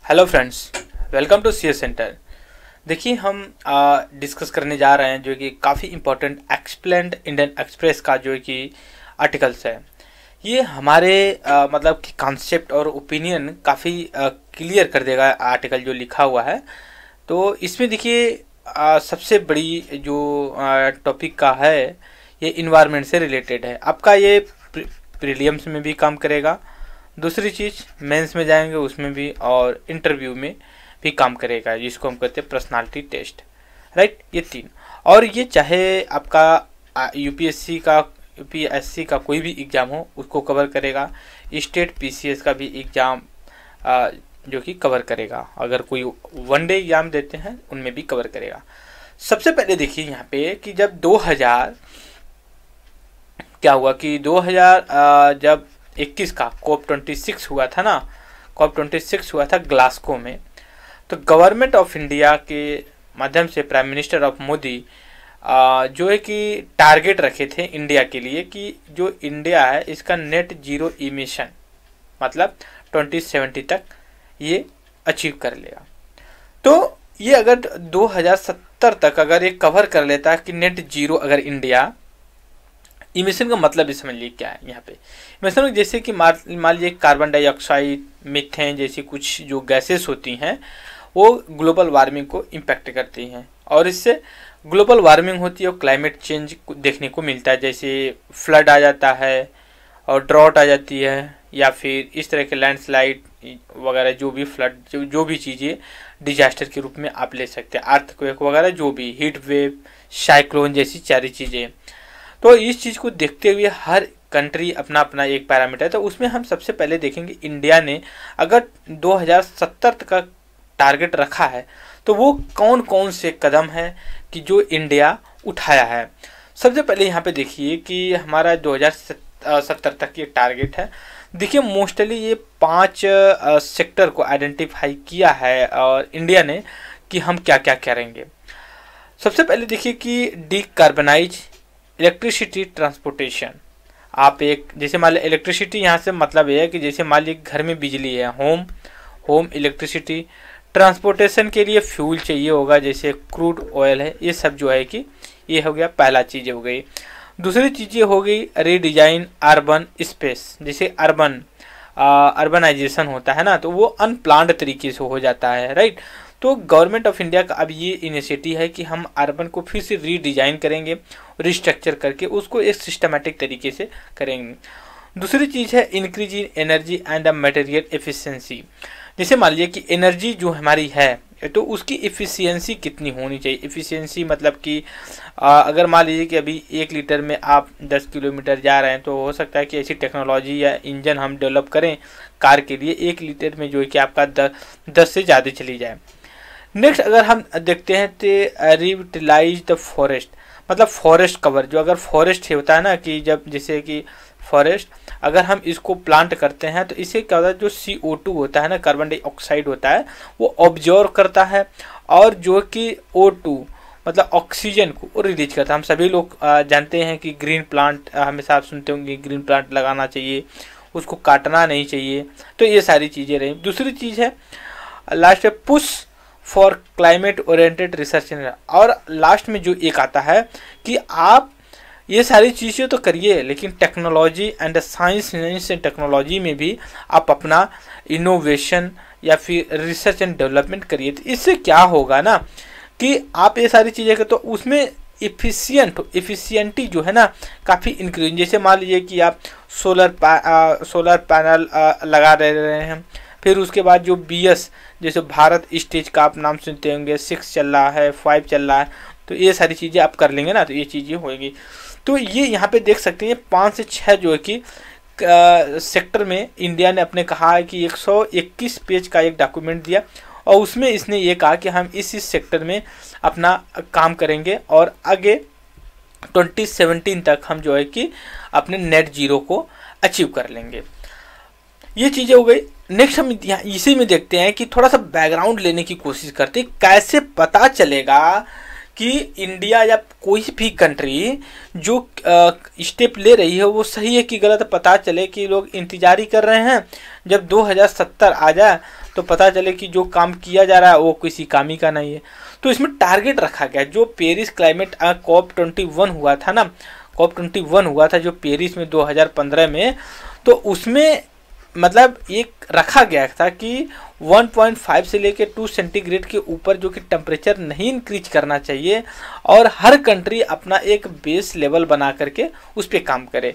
Hello friends, welcome to C S centre. देखिए हम discuss करने जा रहे हैं जो कि काफ़ी इम्पोर्टेंट एक्सप्लेन्ड इंडियन एक्सप्रेस का जो कि आर्टिकल्स है। ये हमारे मतलब कि कॉन्सेप्ट और ओपिनियन काफ़ी क्लियर कर देगा आर्टिकल जो लिखा हुआ है। तो इसमें देखिए सबसे बड़ी जो टॉपिक का है ये इन्वायरमेंट से रिलेटेड है। आपका ये प्रीलिम्स में भी काम करेगा, दूसरी चीज़ मेंस में जाएंगे उसमें भी, और इंटरव्यू में भी काम करेगा, जिसको हम कहते हैं पर्सनालिटी टेस्ट, राइट। ये तीन, और ये चाहे आपका यूपीएससी का कोई भी एग्ज़ाम हो उसको कवर करेगा, स्टेट पीसीएस का भी एग्ज़ाम जो कि कवर करेगा। अगर कोई वनडे एग्ज़ाम देते हैं उनमें भी कवर करेगा। सबसे पहले देखिए यहाँ पे कि जब 2000 क्या हुआ कि 2000 जब 21 का COP26 हुआ था ना, COP26 हुआ था ग्लासगो में। तो गवर्नमेंट ऑफ इंडिया के माध्यम से प्राइम मिनिस्टर ऑफ मोदी जो है कि टारगेट रखे थे इंडिया के लिए कि जो इंडिया है इसका नेट जीरो इमिशन मतलब 2070 तक ये अचीव कर लेगा। तो ये अगर 2070 तक अगर ये कवर कर लेता है कि नेट जीरो, अगर इंडिया इमिशन का मतलब भी समझ लीजिए क्या है यहाँ पे। इमिशन जैसे कि मान लीजिए कार्बन डाइऑक्साइड, मीथेन जैसी कुछ जो गैसेस होती हैं वो ग्लोबल वार्मिंग को इम्पैक्ट करती हैं, और इससे ग्लोबल वार्मिंग होती है और क्लाइमेट चेंज देखने को मिलता है। जैसे फ्लड आ जाता है और ड्रॉट आ जाती है, या फिर इस तरह के लैंडस्लाइड वगैरह, जो भी फ्लड जो भी चीज़ें डिजास्टर के रूप में आप ले सकते हैं, अर्थक्वेक वगैरह, जो भी हीट वेव, साइक्लोन जैसी सारी चीज़ें। तो इस चीज़ को देखते हुए हर कंट्री अपना अपना एक पैरामीटर है। तो उसमें हम सबसे पहले देखेंगे इंडिया ने अगर 2070 तक का टारगेट रखा है तो वो कौन कौन से कदम है कि जो इंडिया उठाया है। सबसे पहले यहाँ पे देखिए कि हमारा 2070 तक ये टारगेट है। देखिए मोस्टली ये 5 सेक्टर को आइडेंटिफाई किया है और इंडिया ने कि हम क्या क्या करेंगे। सबसे पहले देखिए कि डीकार्बनाइज इलेक्ट्रिसिटी ट्रांसपोर्टेशन। आप एक जैसे मान लीजिए इलेक्ट्रिसिटी यहाँ से मतलब ये है कि जैसे मान लीजिए घर में बिजली है, होम इलेक्ट्रिसिटी, ट्रांसपोर्टेशन के लिए फ्यूल चाहिए होगा जैसे क्रूड ऑयल है, ये सब जो है कि ये हो गया पहला चीज़ हो गई। दूसरी चीज़ें हो गई रीडिजाइन अर्बन स्पेस। जैसे अर्बनाइजेशन होता है ना, तो वो अनप्लान्ड तरीके से हो जाता है, राइट। तो गवर्नमेंट ऑफ इंडिया का अब ये इनिशिएटिव है कि हम अर्बन को फिर से रीडिजाइन करेंगे, रिस्ट्रक्चर करके उसको एक सिस्टमेटिक तरीके से करेंगे। दूसरी चीज़ है increase in energy and material efficiency. जैसे मान लीजिए कि एनर्जी जो हमारी है तो उसकी एफिशिएंसी कितनी होनी चाहिए। एफिशिएंसी मतलब कि अगर मान लीजिए कि अभी 1 लीटर में आप 10 किलोमीटर जा रहे हैं, तो हो सकता है कि ऐसी टेक्नोलॉजी या इंजन हम डेवलप करें कार के लिए 1 लीटर में जो है कि आपका 10 से ज़्यादा चली जाए। नेक्स्ट अगर हम देखते हैं तो रिविटलाइज द फॉरेस्ट, मतलब फॉरेस्ट कवर। जो अगर फॉरेस्ट होता है ना कि जब जैसे कि फॉरेस्ट अगर हम इसको प्लांट करते हैं तो इससे क्या होता है, जो CO2 होता है ना, कार्बन डाइऑक्साइड होता है, वो ऑब्जर्व करता है और जो कि O2 मतलब ऑक्सीजन को रिलीज करता है। हम सभी लोग जानते हैं कि ग्रीन प्लांट हमेशा आप सुनते होंगे, ग्रीन प्लांट लगाना चाहिए, उसको काटना नहीं चाहिए। तो ये सारी चीज़ें रही। दूसरी चीज़ है लास्ट में push for climate oriented research, और लास्ट में जो एक आता है कि आप ये सारी चीज़ें तो करिए लेकिन technology and science and technology में भी आप अपना इनोवेशन या फिर रिसर्च एंड डेवलपमेंट करिए। तो इससे क्या होगा ना कि आप ये सारी चीज़ें तो उसमें एफिशिएंटी जो है ना काफ़ी इंक्रीज। जैसे मान लीजिए कि आप सोलर पैनल लगा रहे हैं, फिर उसके बाद जो BS जैसे भारत स्टेज का आप नाम सुनते होंगे, 6 चल रहा है, 5 चल रहा है, तो ये सारी चीज़ें आप कर लेंगे ना, तो ये चीज़ें होंगी। तो ये यहाँ पे देख सकते हैं 5 से 6 जो है कि सेक्टर में इंडिया ने अपने कहा है कि 121 पेज का एक डॉक्यूमेंट दिया, और उसमें इसने ये कहा कि हम इस सेक्टर में अपना काम करेंगे और आगे 2017 तक हम जो है कि अपने नेट जीरो को अचीव कर लेंगे। ये चीज़ें हो गई। नेक्स्ट हम इसी में देखते हैं कि थोड़ा सा बैकग्राउंड लेने की कोशिश करते हैं, कैसे पता चलेगा कि इंडिया या कोई भी कंट्री जो स्टेप ले रही है वो सही है कि गलत, पता चले कि लोग इंतजार ही कर रहे हैं जब 2070 आ जाए तो पता चले कि जो काम किया जा रहा है वो किसी काम ही का नहीं है। तो इसमें टारगेट रखा गया, जो पेरिस क्लाइमेट COP21 हुआ था ना, COP21 हुआ था जो पेरिस में 2015 में, तो उसमें मतलब एक रखा गया था कि 1.5 से लेकर 2 सेंटीग्रेड के ऊपर जो कि टेम्परेचर नहीं इंक्रीज करना चाहिए, और हर कंट्री अपना एक बेस लेवल बना करके उस पर काम करे।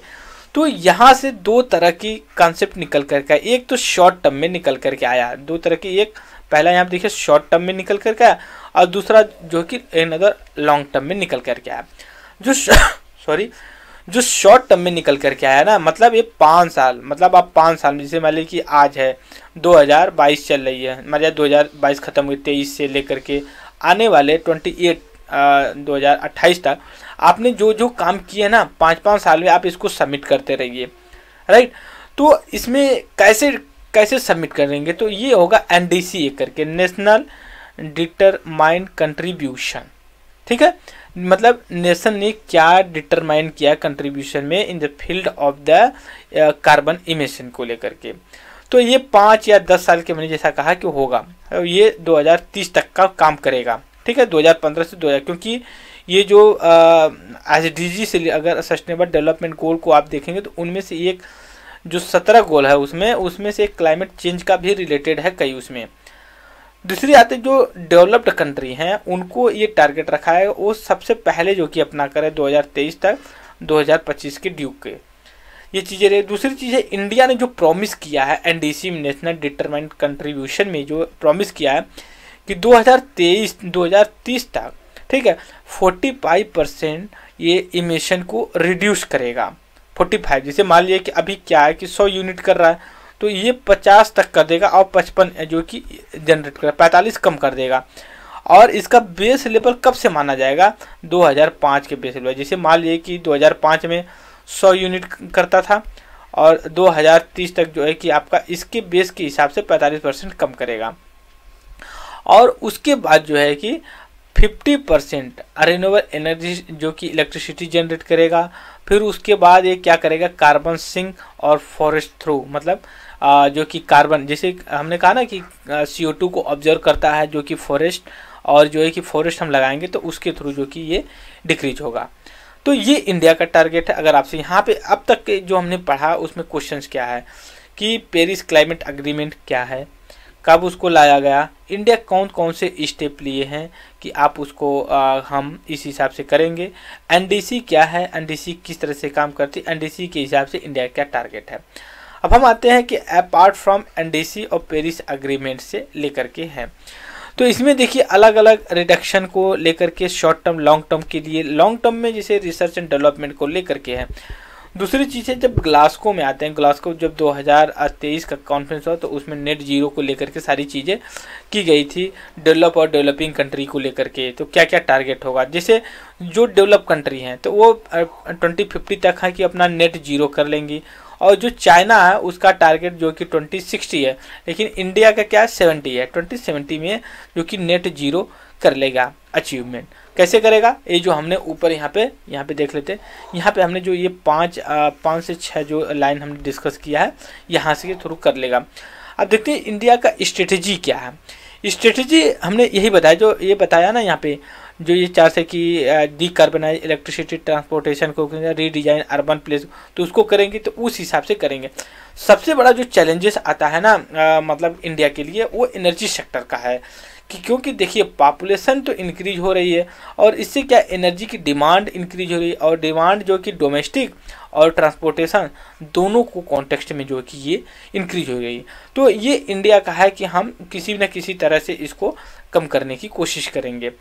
तो यहाँ से दो तरह की कॉन्सेप्ट निकल करके, एक तो शॉर्ट टर्म में निकल करके आया, दो तरह की, एक पहला यहाँ देखिए शॉर्ट टर्म में निकल करके आया, और दूसरा जो कि अनदर लॉन्ग टर्म में निकल करके आया। जो शॉर्ट टर्म में निकल करके आया ना, मतलब ये 5 साल, मतलब आप 5 साल में, जैसे मान लीजिए कि आज है 2022 चल रही है, मतलब 2022 खत्म हुई, 23 से लेकर के आने वाले 2028 तक आपने जो जो काम किए ना 5-5 साल में, आप इसको सबमिट करते रहिए, राइट। तो इसमें कैसे सबमिट करेंगे, तो ये होगा NDC करके, नेशनल डिटरमाइंड कंट्रीब्यूशन, ठीक है। मतलब नेशन ने क्या डिटरमाइन किया कंट्रीब्यूशन में in the field of the carbon emission को लेकर के। तो ये 5 या 10 साल के, मैंने जैसा कहा कि होगा, ये 2030 तक का काम करेगा, ठीक है, 2015 से 2000, क्योंकि ये जो SDG से अगर सस्टेनेबल डेवलपमेंट गोल को आप देखेंगे तो उनमें से एक जो 17 गोल है उसमें से एक क्लाइमेट चेंज का भी रिलेटेड है कई उसमें। दूसरी आते जो डेवलप्ड कंट्री हैं उनको ये टारगेट रखा है, वो सबसे पहले जो कि अपना करे 2023 तक 2025 के ड्यू के, ये चीज़ें रही। दूसरी चीज़ है, इंडिया ने जो प्रॉमिस किया है NDC नेशनल डिटरमाइंड कंट्रीब्यूशन में, जो प्रॉमिस किया है कि 2030 तक, ठीक है, 45% ये इमिशन को रिड्यूस करेगा। 45, जैसे मान लिया कि अभी क्या है कि 100 यूनिट कर रहा है, तो ये 50 तक कर देगा, और 55 जो कि जनरेट कर 45 कम कर देगा। और इसका बेस लेवल कब से माना जाएगा, 2005 के बेस लेवल। जैसे मान लिए कि 2005 में 100 यूनिट करता था, और 2030 तक जो है कि आपका इसके बेस के हिसाब से 45% कम करेगा। और उसके बाद जो है कि 50% रिन्यूएबल एनर्जी जो कि इलेक्ट्रिसिटी जनरेट करेगा। फिर उसके बाद ये क्या करेगा, कार्बन सिंक और फॉरेस्ट थ्रू, मतलब जो कि कार्बन, जैसे हमने कहा ना कि CO2 को ऑब्जर्व करता है जो कि फॉरेस्ट, और जो है कि फॉरेस्ट हम लगाएंगे तो उसके थ्रू जो कि ये डिक्रीज होगा। तो ये इंडिया का टारगेट है। अगर आपसे यहाँ पे अब तक के जो हमने पढ़ा उसमें क्वेश्चंस क्या है कि पेरिस क्लाइमेट एग्रीमेंट क्या है, कब उसको लाया गया, इंडिया कौन कौन से स्टेप लिए हैं कि आप उसको हम इस हिसाब से करेंगे, NDC क्या है, NDC किस तरह से काम करती है, NDC के हिसाब से इंडिया क्या टारगेट है। अब हम आते हैं कि अपार्ट फ्रॉम NDC और पेरिस एग्रीमेंट से लेकर के हैं, तो इसमें देखिए अलग अलग रिडक्शन को लेकर के शॉर्ट टर्म लॉन्ग टर्म के लिए, लॉन्ग टर्म में जैसे रिसर्च एंड डेवलपमेंट को लेकर के है। दूसरी चीज़ है, जब ग्लासगो में आते हैं, ग्लासगो जब 2023 का कॉन्फ्रेंस हुआ तो उसमें नेट जीरो को लेकर के सारी चीज़ें की गई थी, डेवलप और डेवलपिंग कंट्री को लेकर के। तो क्या क्या टारगेट होगा, जैसे जो डेवलप कंट्री हैं तो वो 2050 तक है कि अपना नेट जीरो कर लेंगी, और जो चाइना है उसका टारगेट जो कि 2060 है, लेकिन इंडिया का क्या 70 है, 2070 में जो कि नेट जीरो कर लेगा अचीवमेंट। कैसे करेगा, ये जो हमने ऊपर यहाँ पे देख लेते हैं, यहाँ पे हमने जो ये 5 से 6 जो लाइन हमने डिस्कस किया है यहाँ से थ्रू कर लेगा। अब देखते हैं इंडिया का स्ट्रेटेजी क्या है। स्ट्रेटेजी हमने यही बताया, जो ये बताया ना यहाँ पे, जो ये 4 से कि डीकार्बनाइज इलेक्ट्रिसिटी ट्रांसपोर्टेशन को रीडिजाइन अर्बन प्लेस, तो उसको करेंगे तो उस हिसाब से करेंगे। सबसे बड़ा जो चैलेंजेस आता है ना मतलब इंडिया के लिए, वो एनर्जी सेक्टर का है कि क्योंकि देखिए पॉपुलेशन तो इंक्रीज हो रही है, और इससे क्या एनर्जी की डिमांड इंक्रीज हो रही है, और डिमांड जो कि डोमेस्टिक और ट्रांसपोर्टेशन दोनों को कॉन्टेक्स्ट में जो कि ये इंक्रीज हो गई। तो ये इंडिया का है कि हम किसी न किसी तरह से इसको कम करने की कोशिश करेंगे।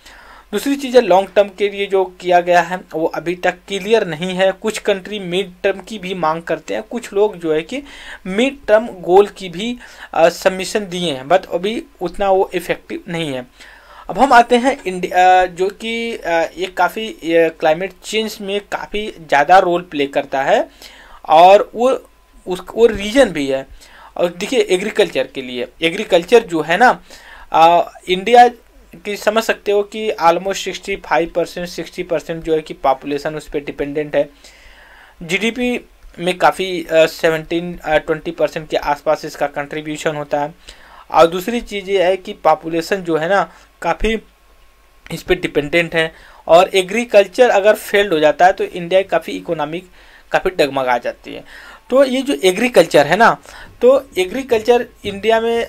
दूसरी चीज़ है, लॉन्ग टर्म के लिए जो किया गया है वो अभी तक क्लियर नहीं है। कुछ कंट्री मिड टर्म की भी मांग करते हैं, कुछ लोग जो है कि मिड टर्म गोल की भी सबमिशन दिए हैं, बट अभी उतना वो इफेक्टिव नहीं है। अब हम आते हैं इंडिया, जो कि ये काफ़ी क्लाइमेट चेंज में काफ़ी ज़्यादा रोल प्ले करता है, और वो रीजन भी है। और देखिए एग्रीकल्चर के लिए, एग्रीकल्चर जो है ना इंडिया कि समझ सकते हो कि ऑलमोस्ट 65% 60% जो है कि पॉपुलेशन उस पर डिपेंडेंट है। जीडीपी में काफ़ी 17-20% के आसपास इसका कंट्रीब्यूशन होता है, और दूसरी चीज़ ये है कि पॉपुलेशन जो है ना काफ़ी इस पर डिपेंडेंट है, और एग्रीकल्चर अगर फेल्ड हो जाता है तो इंडिया काफ़ी इकोनॉमिक काफ़ी डगमगा जाती है। तो ये जो एग्रीकल्चर है ना, तो एग्रीकल्चर इंडिया में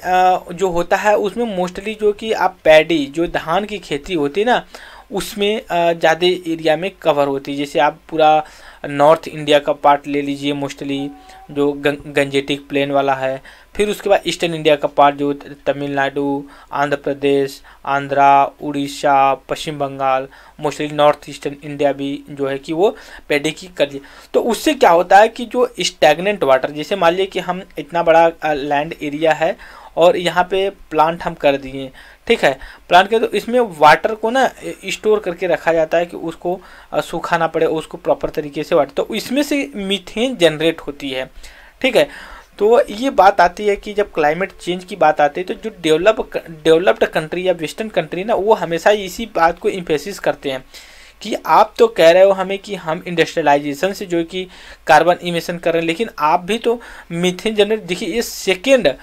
जो होता है उसमें मोस्टली जो कि आप पैडी जो धान की खेती होती है ना उसमें ज़्यादा एरिया में कवर होती है। जैसे आप पूरा नॉर्थ इंडिया का पार्ट ले लीजिए, मोस्टली जो गंजेटिक प्लेन वाला है, फिर उसके बाद ईस्टर्न इंडिया का पार्ट जो Tamil Nadu, Andhra Pradesh, Andhra, Orissa, Paschim Bangal, mostly north eastern India भी जो है कि वो पैडी की कर लिया। तो उससे क्या होता है कि जो स्टैग्नेंट वाटर, जैसे मान लीजिए कि हम इतना बड़ा लैंड एरिया है और यहाँ पे प्लांट हम कर दिए, ठीक है, प्लांट के, तो इसमें वाटर को ना स्टोर करके रखा जाता है कि उसको सूखा ना पड़े, उसको प्रॉपर तरीके से वाटर, तो इसमें से मीथेन जनरेट होती है, ठीक है। तो ये बात आती है कि जब क्लाइमेट चेंज की बात आती है तो जो डेवलप्ड कंट्री या वेस्टर्न कंट्री ना वो हमेशा इसी बात को इम्फेसिस करते हैं कि आप तो कह रहे हो हमें कि हम इंडस्ट्रियलाइजेशन से जो कि कार्बन इमिशन कर रहे हैं, लेकिन आप भी तो मीथेन जनरेट, देखिए ये सेकेंड,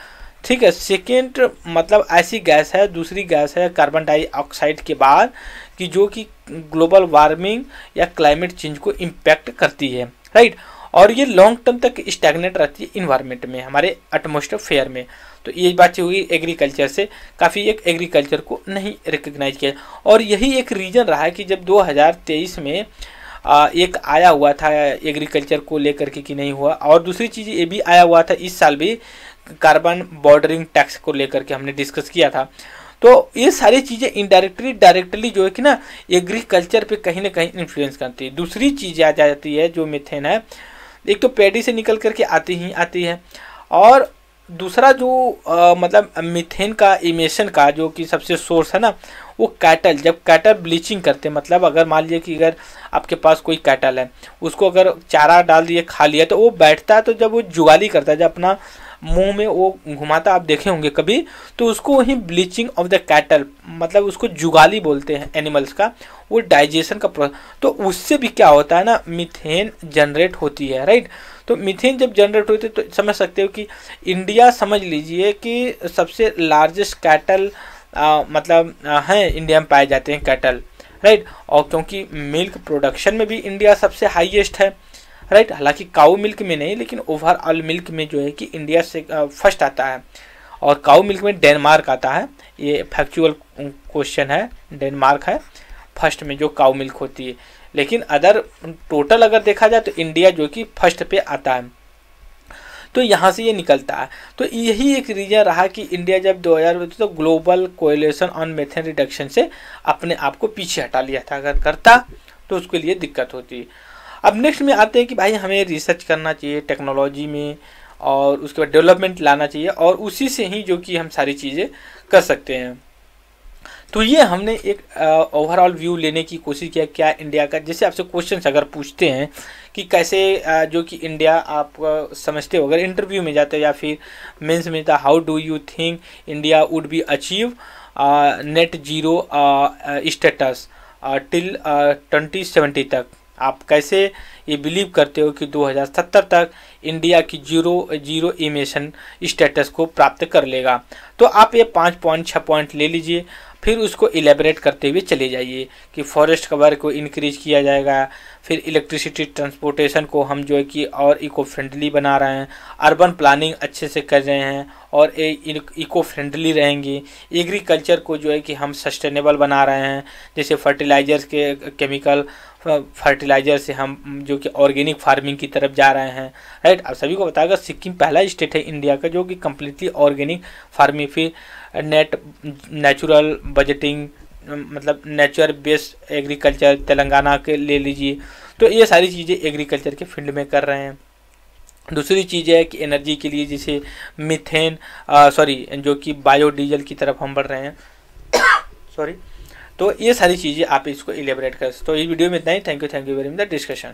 ठीक है, सेकेंड मतलब ऐसी गैस है, दूसरी गैस है कार्बन डाइऑक्साइड के बाद कि जो कि ग्लोबल वार्मिंग या क्लाइमेट चेंज को इम्पैक्ट करती है, राइट। और ये लॉन्ग टर्म तक स्टैग्नेट रहती है इन्वायरमेंट में, हमारे एटमॉस्फेयर में। तो ये बात हुई एग्रीकल्चर से, काफ़ी एक एग्रीकल्चर को नहीं रिकग्नाइज किया, और यही एक रीज़न रहा है कि जब 2023 में एक आया हुआ था एग्रीकल्चर को लेकर के कि नहीं हुआ, और दूसरी चीज़ ये भी आया हुआ था इस साल भी कार्बन बॉर्डरिंग टैक्स को लेकर के हमने डिस्कस किया था। तो ये सारी चीज़ें इनडायरेक्टली डायरेक्टली जो है कि ना एग्रीकल्चर पे कहीं ना कहीं इन्फ्लुएंस करती है। दूसरी चीज़ आ जाती है जो मीथेन है, एक तो पैडी से निकल करके आती है, और दूसरा जो मतलब मीथेन का इमिशन का जो कि सबसे सोर्स है ना वो कैटल, जब कैटल ब्लीचिंग करते हैं, मतलब अगर मान लीजिए कि अगर आपके पास कोई कैटल है, उसको अगर चारा डाल दिए खा लिया तो वो बैठता है, तो जब वो जुगाली करता है, जब अपना मुंह में वो घुमाता, आप देखे होंगे कभी, तो उसको वही ब्लीचिंग ऑफ द कैटल, मतलब उसको जुगाली बोलते हैं एनिमल्स का, वो डाइजेशन का प्रोसेस, तो उससे भी क्या होता है ना मीथेन जनरेट होती है, राइट। तो मीथेन जब जनरेट होती है तो समझ सकते हो कि इंडिया, समझ लीजिए कि सबसे लार्जेस्ट कैटल मतलब हैं इंडिया में पाए जाते हैं कैटल, राइट। और क्योंकि मिल्क प्रोडक्शन में भी इंडिया सबसे हाईएस्ट है, राइट, हालांकि काऊ मिल्क में नहीं, लेकिन ओवरऑल मिल्क में जो है कि इंडिया से फर्स्ट आता है, और काऊ मिल्क में डेनमार्क आता है, ये फैक्चुअल क्वेश्चन है, डेनमार्क है फर्स्ट में जो काऊ मिल्क होती है, लेकिन अदर टोटल अगर देखा जाए तो इंडिया जो कि फर्स्ट पे आता है। तो यहाँ से ये निकलता है। तो यही एक रीजन रहा कि इंडिया जब 2000 तो global coalition on methane reduction से अपने आप को पीछे हटा लिया था, अगर करता तो उसके लिए दिक्कत होती। अब नेक्स्ट में आते हैं कि भाई हमें रिसर्च करना चाहिए टेक्नोलॉजी में, और उसके बाद डेवलपमेंट लाना चाहिए, और उसी से ही जो कि हम सारी चीज़ें कर सकते हैं। तो ये हमने एक ओवरऑल व्यू लेने की कोशिश किया क्या इंडिया का, जैसे आपसे क्वेश्चंस अगर पूछते हैं कि कैसे जो कि इंडिया आप समझते हो, अगर इंटरव्यू में जाते हो या फिर मेंस में था, how do you think India would be achieve net zero status till 2070 तक, आप कैसे ये बिलीव करते हो कि 2070 तक इंडिया की जीरो इमिशन स्टेटस को प्राप्त कर लेगा। तो आप ये 5 पॉइंट 6 पॉइंट ले लीजिए, फिर उसको इलेबरेट करते हुए चले जाइए कि फॉरेस्ट कवर को इंक्रीज किया जाएगा, फिर इलेक्ट्रिसिटी ट्रांसपोर्टेशन को हम जो है कि और इको फ्रेंडली बना रहे हैं, अर्बन प्लानिंग अच्छे से कर रहे हैं और इको फ्रेंडली रहेंगे, एग्रीकल्चर को जो है कि हम सस्टेनेबल बना रहे हैं, जैसे फर्टिलाइजर्स के केमिकल फर्टिलाइजर से हम जो कि ऑर्गेनिक फार्मिंग की तरफ जा रहे हैं, राइट। आप सभी को बताएगा सिक्किम पहला स्टेट है इंडिया का जो कि कम्प्लीटली ऑर्गेनिक फार्मिंग, फिर नेचुरल बजटिंग, मतलब नेचर बेस्ड एग्रीकल्चर तेलंगाना के ले लीजिए। तो ये सारी चीज़ें एग्रीकल्चर के फील्ड में कर रहे हैं। दूसरी चीज़ है कि एनर्जी के लिए जैसे मीथेन जो कि बायोडीजल की तरफ हम बढ़ रहे हैं सॉरी। तो ये सारी चीज़ें आप इसको इलेबरेट कर सकते हो। तो इस वीडियो में इतना ही। Thank you very much the discussion.